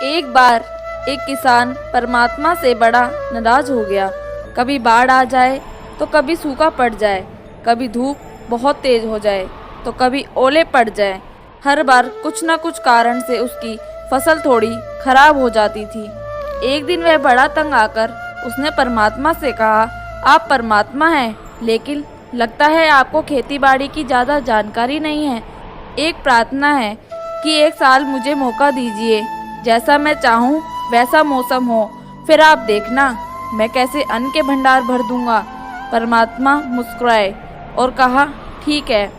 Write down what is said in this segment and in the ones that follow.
एक बार एक किसान परमात्मा से बड़ा नाराज हो गया। कभी बाढ़ आ जाए तो कभी सूखा पड़ जाए, कभी धूप बहुत तेज हो जाए तो कभी ओले पड़ जाए। हर बार कुछ न कुछ कारण से उसकी फसल थोड़ी खराब हो जाती थी। एक दिन वह बड़ा तंग आकर उसने परमात्मा से कहा, आप परमात्मा हैं, लेकिन लगता है आपको खेती बाड़ी की ज़्यादा जानकारी नहीं है। एक प्रार्थना है कि एक साल मुझे मौका दीजिए, जैसा मैं चाहूँ वैसा मौसम हो, फिर आप देखना मैं कैसे अन्न के भंडार भर दूंगा। परमात्मा मुस्कुराए और कहा, ठीक है,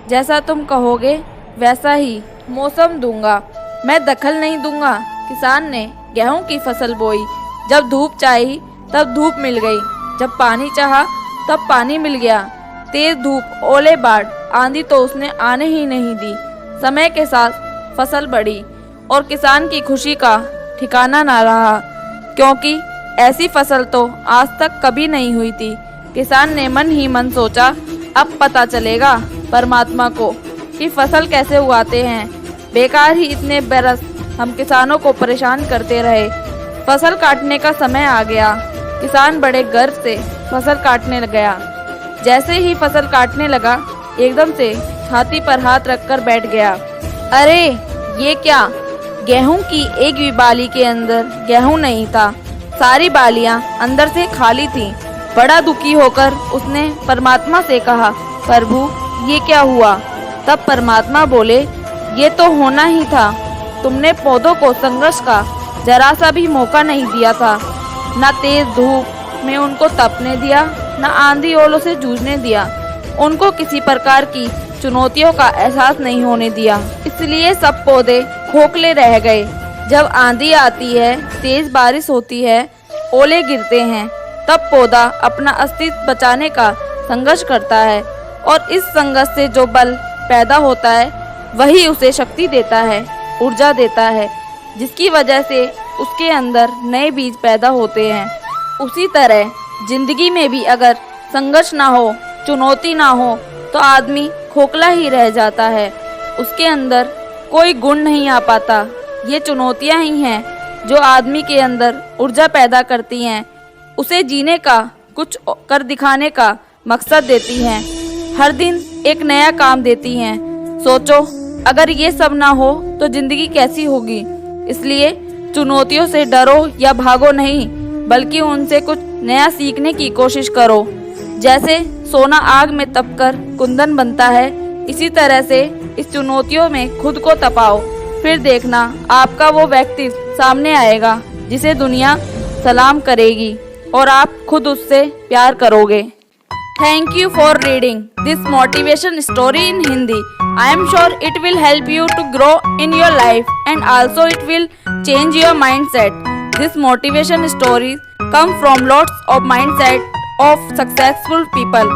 जैसा तुम कहोगे वैसा ही मौसम दूंगा, मैं दखल नहीं दूंगा। किसान ने गेहूं की फसल बोई। जब धूप चाही तब धूप मिल गई, जब पानी चाहा तब पानी मिल गया। तेज धूप, ओले, बाढ़, आंधी तो उसने आने ही नहीं दी। समय के साथ फसल बढ़ी और किसान की खुशी का ठिकाना ना रहा, क्योंकि ऐसी फसल तो आज तक कभी नहीं हुई थी। किसान ने मन ही मन सोचा, अब पता चलेगा परमात्मा को कि फसल कैसे उगाते हैं। बेकार ही इतने बरस हम किसानों को परेशान करते रहे। फसल काटने का समय आ गया। किसान बड़े गर्व से फसल काटने लग गया। जैसे ही फसल काटने लगा, एकदम से छाती पर हाथ रखकर बैठ गया। अरे ये क्या? गेहूं की एक भी बाली के अंदर गेहूं नहीं था, सारी बालियां अंदर से खाली थीं। बड़ा दुखी होकर उसने परमात्मा से कहा, प्रभु ये क्या हुआ? तब परमात्मा बोले, ये तो होना ही था, तुमने पौधों को संघर्ष का जरा सा भी मौका नहीं दिया था। न तेज धूप में उनको तपने दिया, न आंधी ओलों से जूझने दिया। उनको किसी प्रकार की चुनौतियों का एहसास नहीं होने दिया, इसलिए सब पौधे खोखले रह गए। जब आंधी आती है, तेज बारिश होती है, ओले गिरते हैं, तब पौधा अपना अस्तित्व बचाने का संघर्ष करता है, और इस संघर्ष से जो बल पैदा होता है वही उसे शक्ति देता है, ऊर्जा देता है, जिसकी वजह से उसके अंदर नए बीज पैदा होते हैं। उसी तरह जिंदगी में भी अगर संघर्ष ना हो, चुनौती ना हो, तो आदमी खोखला ही रह जाता है, उसके अंदर कोई गुण नहीं आ पाता। ये चुनौतियां ही हैं जो आदमी के अंदर ऊर्जा पैदा करती हैं, उसे जीने का, कुछ कर दिखाने का मकसद देती हैं, हर दिन एक नया काम देती हैं। सोचो, अगर ये सब ना हो तो जिंदगी कैसी होगी? इसलिए चुनौतियों से डरो या भागो नहीं, बल्कि उनसे कुछ नया सीखने की कोशिश करो। जैसे सोना आग में तपकर कुंदन बनता है, इसी तरह से इस चुनौतियों में खुद को तपाओ, फिर देखना आपका वो व्यक्ति सामने आएगा जिसे दुनिया सलाम करेगी और आप खुद उससे प्यार करोगे। Thank you for reading this motivation story in Hindi. I am sure it will help you to grow in your life, and also it will change your mindset. This motivation stories come from lots of mindset of successful people.